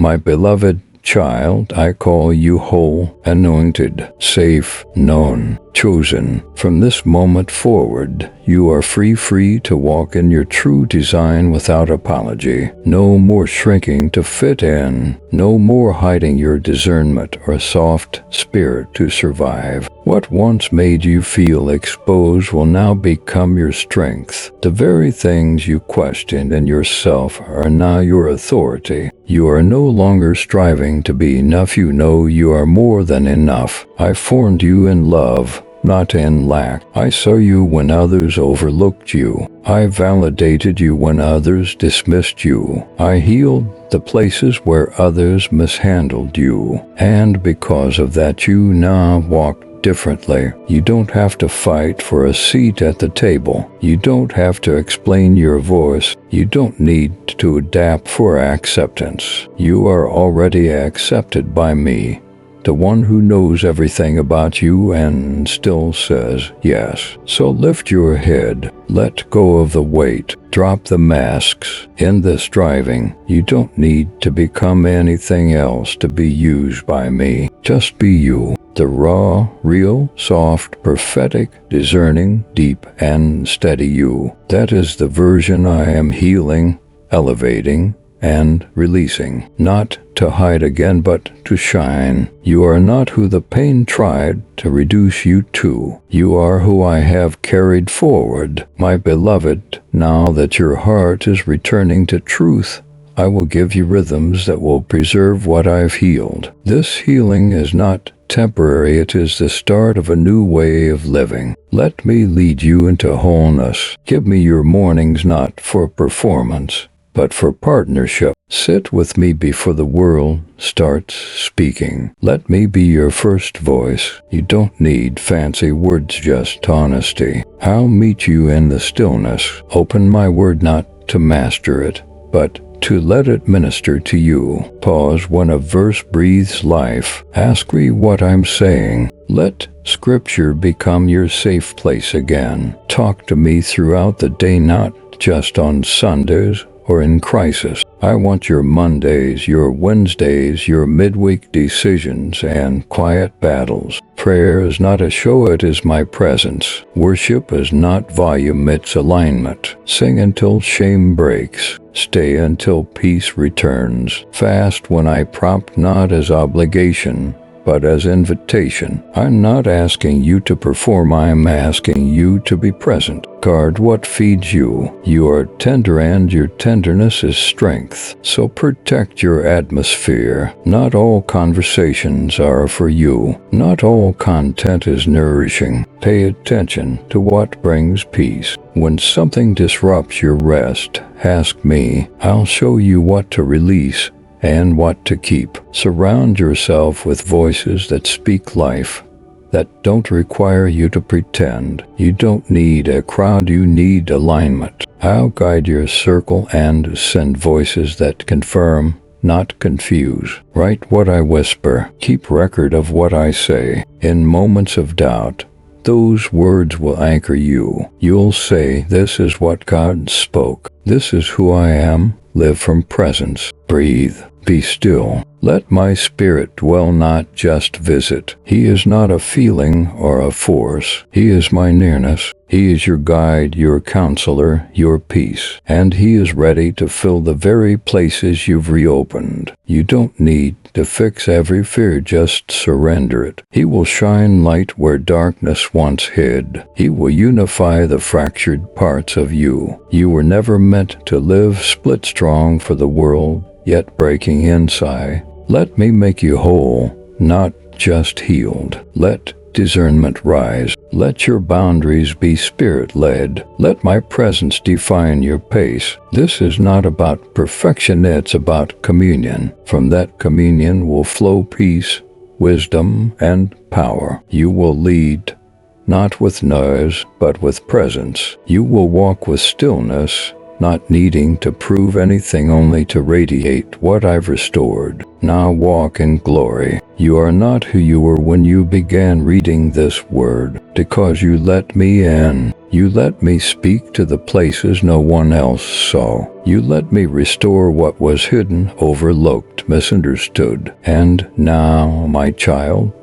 My beloved child, I call you whole, anointed, safe, known, chosen. From this moment forward, you are free to walk in your true design without apology. No more shrinking to fit in. No more hiding your discernment or soft spirit to survive. What once made you feel exposed will now become your strength. The very things you questioned in yourself are now your authority. You are no longer striving to be enough. You know you are more than enough. I formed you in love, not in lack. I saw you when others overlooked you. I validated you when others dismissed you. I healed the places where others mishandled you. And because of that, you now walk differently. You don't have to fight for a seat at the table. You don't have to explain your voice. You don't need to adapt for acceptance. You are already accepted by me, the one who knows everything about you and still says yes. So lift your head, let go of the weight, drop the masks. In this striving, you don't need to become anything else to be used by me. Just be you, the raw, real, soft, prophetic, discerning, deep, and steady you. That is the version I am healing, elevating, and releasing, not to hide again, but to shine. You are not who the pain tried to reduce you to. You are who I have carried forward. My beloved, now that your heart is returning to truth, I will give you rhythms that will preserve what I've healed. This healing is not temporary. It is the start of a new way of living. Let me lead you into wholeness. Give me your mornings not for performance, but for partnership. Sit with me before the world starts speaking. Let me be your first voice. You don't need fancy words, just honesty. I'll meet you in the stillness. Open my word not to master it, but to let it minister to you. Pause when a verse breathes life. Ask me what I'm saying. Let Scripture become your safe place again. Talk to me throughout the day, not just on Sundays or in crisis. I want your Mondays, your Wednesdays, your midweek decisions and quiet battles. Prayer is not a show, it is my presence. Worship is not volume, it's alignment. Sing until shame breaks. Stay until peace returns. Fast when I prompt, not as obligation, but as invitation. I'm not asking you to perform, I'm asking you to be present. Guard what feeds you. You are tender and your tenderness is strength. So protect your atmosphere. Not all conversations are for you. Not all content is nourishing. Pay attention to what brings peace. When something disrupts your rest, ask me. I'll show you what to release and what to keep. Surround yourself with voices that speak life, that don't require you to pretend. You don't need a crowd, you need alignment. I'll guide your circle and send voices that confirm, not confuse. Write what I whisper. Keep record of what I say. In moments of doubt, those words will anchor you. You'll say, this is what God spoke. This is who I am. Live from presence. Breathe. Be still. Let my spirit dwell, not just visit. He is not a feeling or a force. He is my nearness. He is your guide, your counselor, your peace. And he is ready to fill the very places you've reopened. You don't need to fix every fear, just surrender it. He will shine light where darkness once hid. He will unify the fractured parts of you. You were never meant to live split strong for the world, yet breaking inside. Let me make you whole, not just healed. Let discernment rise. Let your boundaries be spirit-led. Let my presence define your pace. This is not about perfection, it's about communion. From that communion will flow peace, wisdom, and power. You will lead, not with noise, but with presence. You will walk with stillness, not needing to prove anything, only to radiate what I've restored. Now walk in glory. You are not who you were when you began reading this word, because you let me in. You let me speak to the places no one else saw. You let me restore what was hidden, overlooked, misunderstood. And now, my child,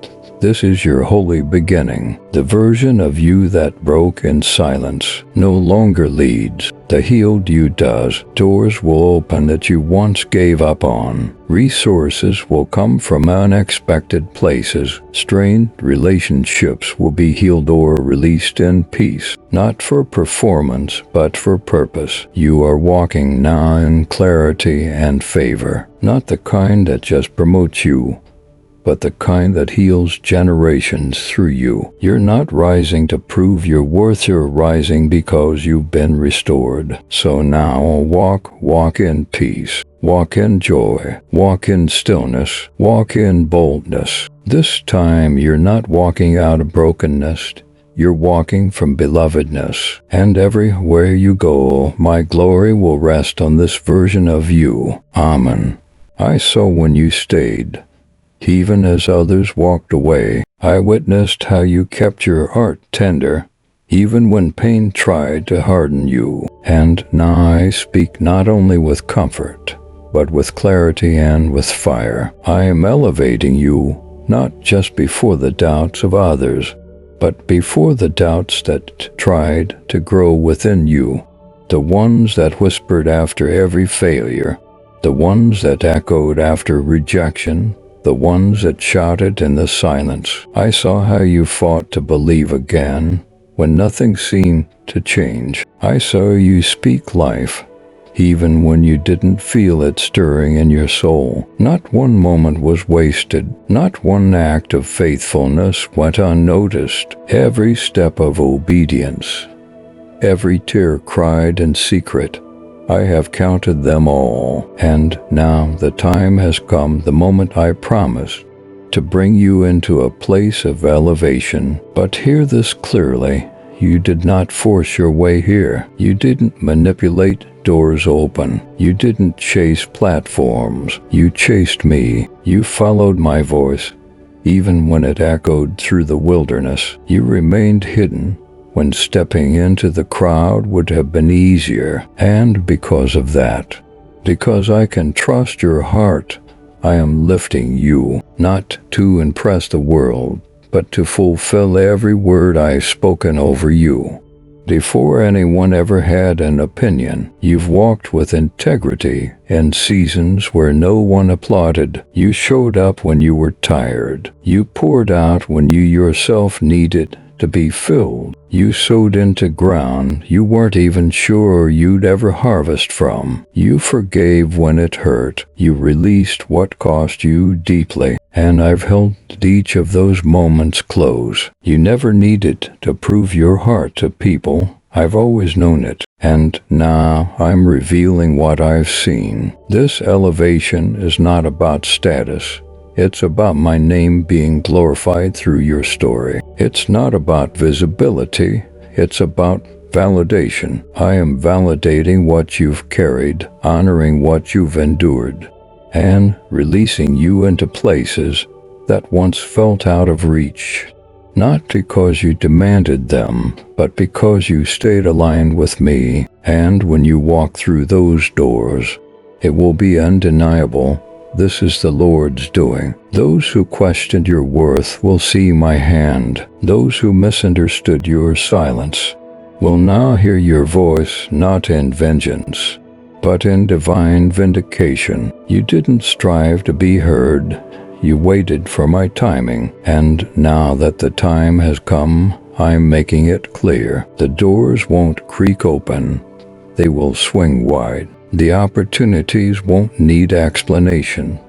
this is your holy beginning. The version of you that broke in silence no longer leads. The healed you does. Doors will open that you once gave up on. Resources will come from unexpected places. Strained relationships will be healed or released in peace. Not for performance, but for purpose. You are walking now in clarity and favor. Not the kind that just promotes you, but the kind that heals generations through you. You're not rising to prove your worth, you're rising because you've been restored. So now walk in peace, walk in joy, walk in stillness, walk in boldness. This time you're not walking out of brokenness, you're walking from belovedness. And everywhere you go, my glory will rest on this version of you. Amen. I saw when you stayed. Even as others walked away, I witnessed how you kept your heart tender, even when pain tried to harden you. And now I speak not only with comfort, but with clarity and with fire. I am elevating you, not just before the doubts of others, but before the doubts that tried to grow within you, the ones that whispered after every failure, the ones that echoed after rejection, the ones that shouted in the silence. I saw how you fought to believe again when nothing seemed to change. I saw you speak life, even when you didn't feel it stirring in your soul. Not one moment was wasted. Not one act of faithfulness went unnoticed. Every step of obedience, every tear cried in secret. I have counted them all, and now the time has come, the moment I promised, to bring you into a place of elevation. But hear this clearly, you did not force your way here. You didn't manipulate doors open. You didn't chase platforms. You chased me. You followed my voice, even when it echoed through the wilderness. You remained hidden when stepping into the crowd would have been easier. And because of that, because I can trust your heart, I am lifting you, not to impress the world, but to fulfill every word I've spoken over you. Before anyone ever had an opinion, you've walked with integrity in seasons where no one applauded. You showed up when you were tired. You poured out when you yourself needed to be filled. You sowed into ground you weren't even sure you'd ever harvest from. You forgave when it hurt. You released what cost you deeply. And I've held each of those moments close. You never needed to prove your heart to people. I've always known it. And now I'm revealing what I've seen. This elevation is not about status. It's about my name being glorified through your story. It's not about visibility. It's about validation. I am validating what you've carried, honoring what you've endured, and releasing you into places that once felt out of reach. Not because you demanded them, but because you stayed aligned with me. And when you walk through those doors, it will be undeniable. This is the Lord's doing. Those who questioned your worth will see my hand. Those who misunderstood your silence will now hear your voice, not in vengeance, but in divine vindication. You didn't strive to be heard. You waited for my timing. And now that the time has come, I'm making it clear. The doors won't creak open. They will swing wide. The opportunities won't need explanation.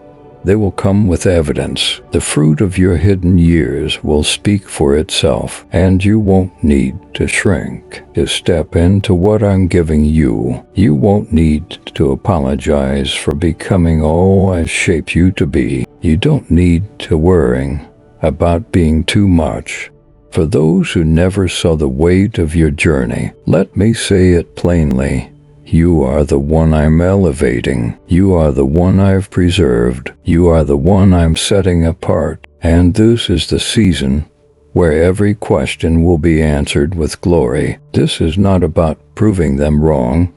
They will come with evidence. The fruit of your hidden years will speak for itself, and you won't need to shrink to step into what I'm giving you. You won't need to apologize for becoming all I shaped you to be. You don't need to worry about being too much. For those who never saw the weight of your journey, let me say it plainly. You are the one I'm elevating. You are the one I've preserved. You are the one I'm setting apart. And this is the season where every question will be answered with glory. This is not about proving them wrong.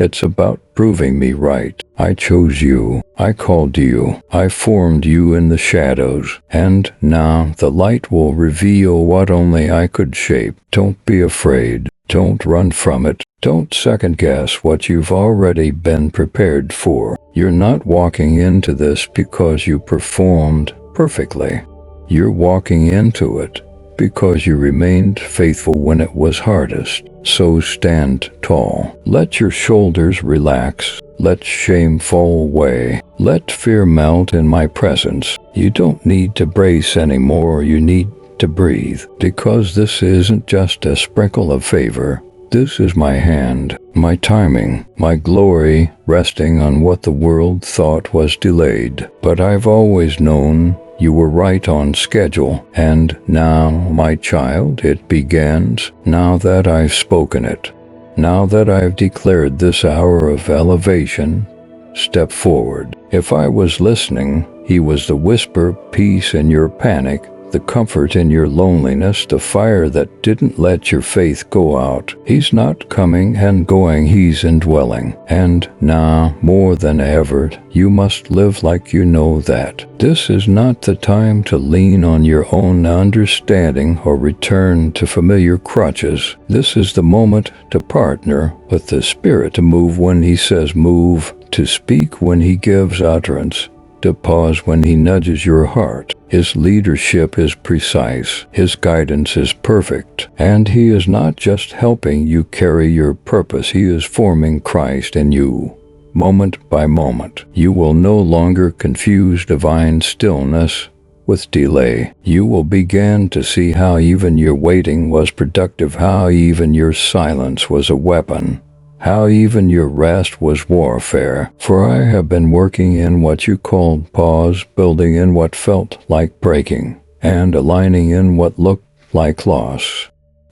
It's about proving me right. I chose you. I called you. I formed you in the shadows. And now the light will reveal what only I could shape. Don't be afraid. Don't run from it. Don't second-guess what you've already been prepared for. You're not walking into this because you performed perfectly. You're walking into it because you remained faithful when it was hardest. So stand tall. Let your shoulders relax. Let shame fall away. Let fear melt in my presence. You don't need to brace anymore. You need to breathe, because this isn't just a sprinkle of favor. This is my hand, my timing, my glory resting on what the world thought was delayed. But I've always known you were right on schedule, and now, my child, it begins. Now that I've spoken it, now that I've declared this hour of elevation, step forward. If I was listening, he was the whisper, peace in your panic, the comfort in your loneliness, the fire that didn't let your faith go out. He's not coming and going, he's indwelling. And now, more than ever, you must live like you know that. This is not the time to lean on your own understanding or return to familiar crutches. This is the moment to partner with the Spirit, to move when he says move, to speak when he gives utterance, to pause when he nudges your heart. His leadership is precise, his guidance is perfect, and he is not just helping you carry your purpose, he is forming Christ in you. Moment by moment, you will no longer confuse divine stillness with delay. You will begin to see how even your waiting was productive, how even your silence was a weapon, how even your rest was warfare. For I have been working in what you called pause, building in what felt like breaking, and aligning in what looked like loss.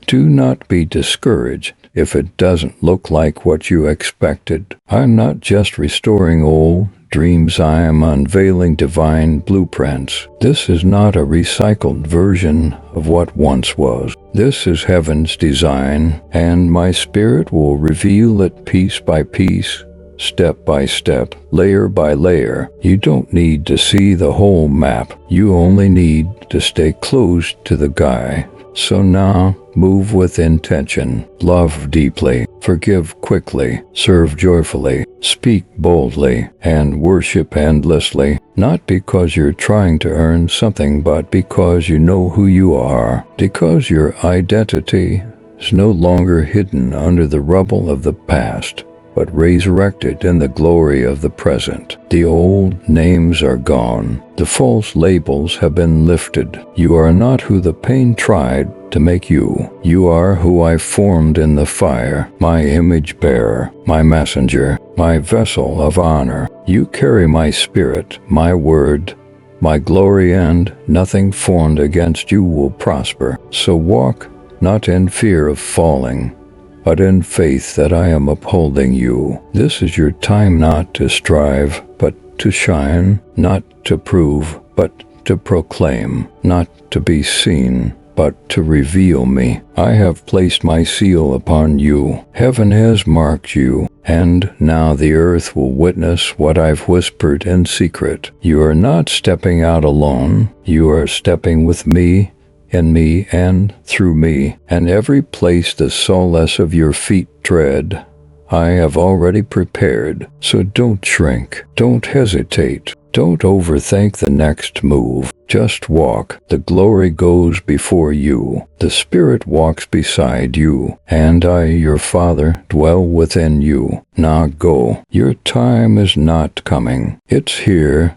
Do not be discouraged if it doesn't look like what you expected. I'm not just restoring old dreams, I am unveiling divine blueprints. This is not a recycled version of what once was. This is heaven's design, and my Spirit will reveal it piece by piece, step by step, layer by layer. You don't need to see the whole map. You only need to stay close to the guy. So now, move with intention, love deeply, forgive quickly, serve joyfully, speak boldly, and worship endlessly, not because you're trying to earn something, but because you know who you are, because your identity is no longer hidden under the rubble of the past, but resurrected in the glory of the present. The old names are gone. The false labels have been lifted. You are not who the pain tried to make you. You are who I formed in the fire, my image bearer, my messenger, my vessel of honor. You carry my spirit, my word, my glory, and nothing formed against you will prosper. So walk not in fear of falling, but in faith that I am upholding you. This is your time not to strive, but to shine, not to prove, but to proclaim, not to be seen, but to reveal me. I have placed my seal upon you. Heaven has marked you, and now the earth will witness what I've whispered in secret. You are not stepping out alone. You are stepping with me, in me and through me, and every place the soles of your feet tread, I have already prepared. So don't shrink, don't hesitate, don't overthink the next move. Just walk. The glory goes before you. The Spirit walks beside you, and I, your Father, dwell within you. Now go. Your time is not coming. It's here.